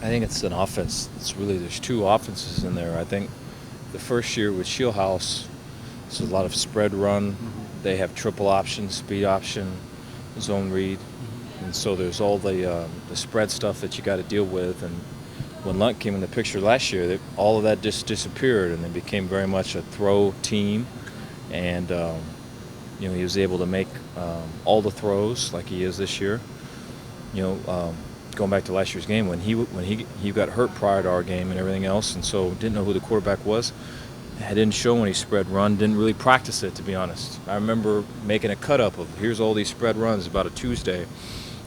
think it's an offense. There's two offenses in there. I think the first year with Shieldhouse, it's a lot of spread run. They have triple option, speed option, zone read, and so there's all the spread stuff that you got to deal with. And when Lunt came in the picture last year, all of that just disappeared, and they became very much a throw team. And he was able to make all the throws like he is this year. Going back to last year's game when he got hurt prior to our game and everything else, and so didn't know who the quarterback was. I didn't show any spread run, didn't really practice it, to be honest. I remember making a cut up of here's all these spread runs about a Tuesday,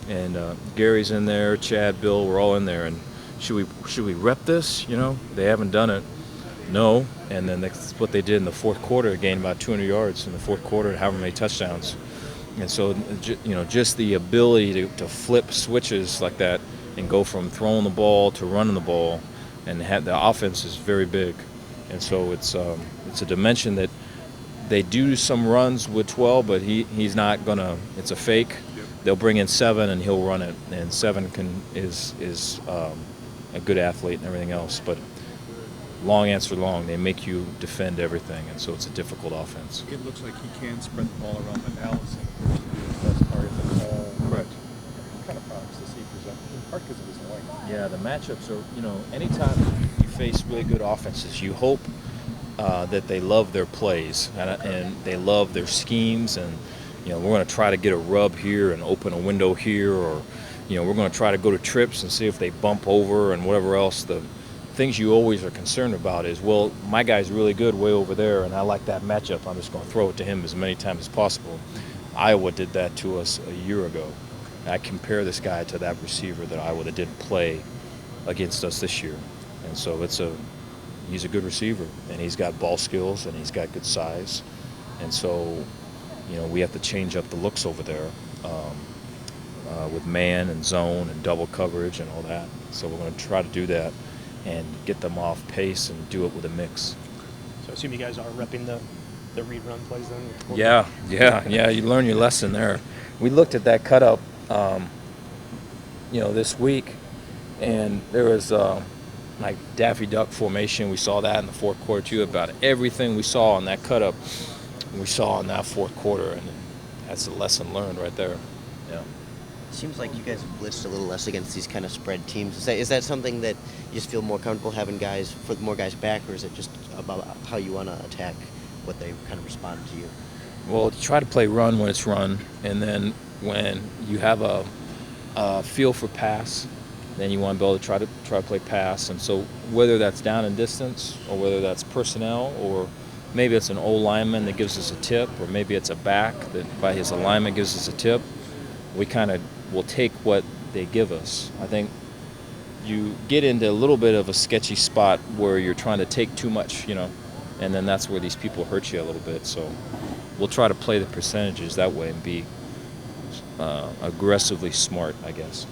and Gary's in there, Chad, Bill, we're all in there, and should we rep this? They haven't done it. No, and then that's what they did in the fourth quarter, gained about 200 yards in the fourth quarter and however many touchdowns. And so, just the ability to flip switches like that and go from throwing the ball to running the ball, and the offense is very big. And so it's a dimension that they do some runs with 12, but he's not gonna. It's a fake. Yep. They'll bring in 7 and he'll run it, and 7 is a good athlete and everything else, but. Long answer long. They make you defend everything, and so it's a difficult offense. It looks like he can spread the ball around, but Allison is the best part of the ball. Correct. What kind of problems does he present? In part because of his length. Yeah, the matchups are, anytime you face really good offenses, you hope that they love their plays and they love their schemes, and, we're going to try to get a rub here and open a window here, or, we're going to try to go to trips and see if they bump over and whatever else. The things you always are concerned about is, well, my guy's really good way over there, and I like that matchup. I'm just going to throw it to him as many times as possible. Iowa did that to us a year ago. I compare this guy to that receiver that Iowa that didn't play against us this year. And so he's a good receiver, and he's got ball skills, and he's got good size. And so, we have to change up the looks over there with man and zone and double coverage and all that. So we're going to try to do that and get them off pace and do it with a mix. So I assume you guys are repping the read run plays then? Yeah. You learn your lesson there. We looked at that cut up, this week, and there was like Daffy Duck formation. We saw that in the fourth quarter too. About everything we saw on that cut up, we saw in that fourth quarter, and that's a lesson learned right there. Yeah. Seems like you guys have blitzed a little less against these kind of spread teams. Is that something that you just feel more comfortable having more guys back, or is it just about how you want to attack what they kind of respond to you? Well, try to play run when it's run, and then when you have a feel for pass, then you want to be able to try to play pass. And so whether that's down and distance, or whether that's personnel, or maybe it's an old lineman that gives us a tip, or maybe it's a back that by his alignment gives us a tip, we kind of will take what they give us. I think you get into a little bit of a sketchy spot where you're trying to take too much, and then that's where these people hurt you a little bit. So we'll try to play the percentages that way and be aggressively smart, I guess.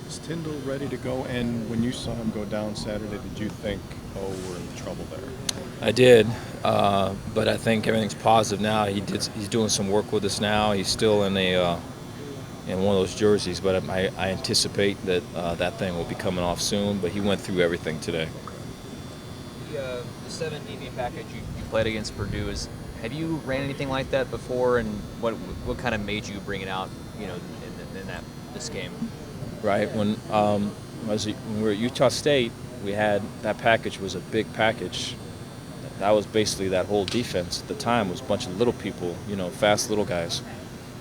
Is Tyndall ready to go? And when you saw him go down Saturday, did you think, we're in trouble there? I did, but I think everything's positive now. He's doing some work with us now. He's still in one of those jerseys, but I anticipate that that thing will be coming off soon. But he went through everything today. The 7 DB package you played against Purdue, have you ran anything like that before, and what kind of made you bring it out, in this game? Right, when we were at Utah State, we had that package was a big package. That was basically that whole defense at the time was a bunch of little people, fast little guys.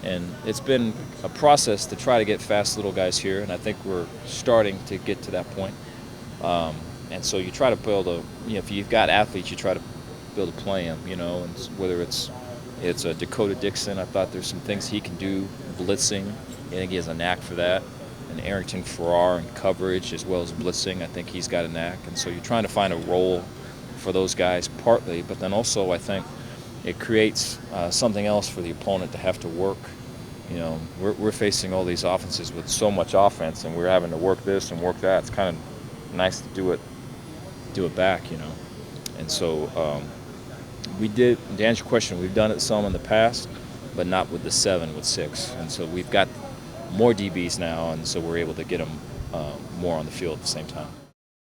And it's been a process to try to get fast little guys here, and I think we're starting to get to that point. And so you try to build if you've got athletes, you try to build a play them, and whether it's a Dakota Dixon, I thought there's some things he can do, blitzing, I think he has a knack for that. And Arrington Farrar in coverage as well as blitzing, I think he's got a knack. And so you're trying to find a role for those guys partly, but then also I think it creates something else for the opponent to have to work. We're facing all these offenses with so much offense, and we're having to work this and work that. It's kind of nice to do it back, And so we did, to answer your question, we've done it some in the past, but not with the 7, with 6. And so we've got more DBs now, and so we're able to get them more on the field at the same time.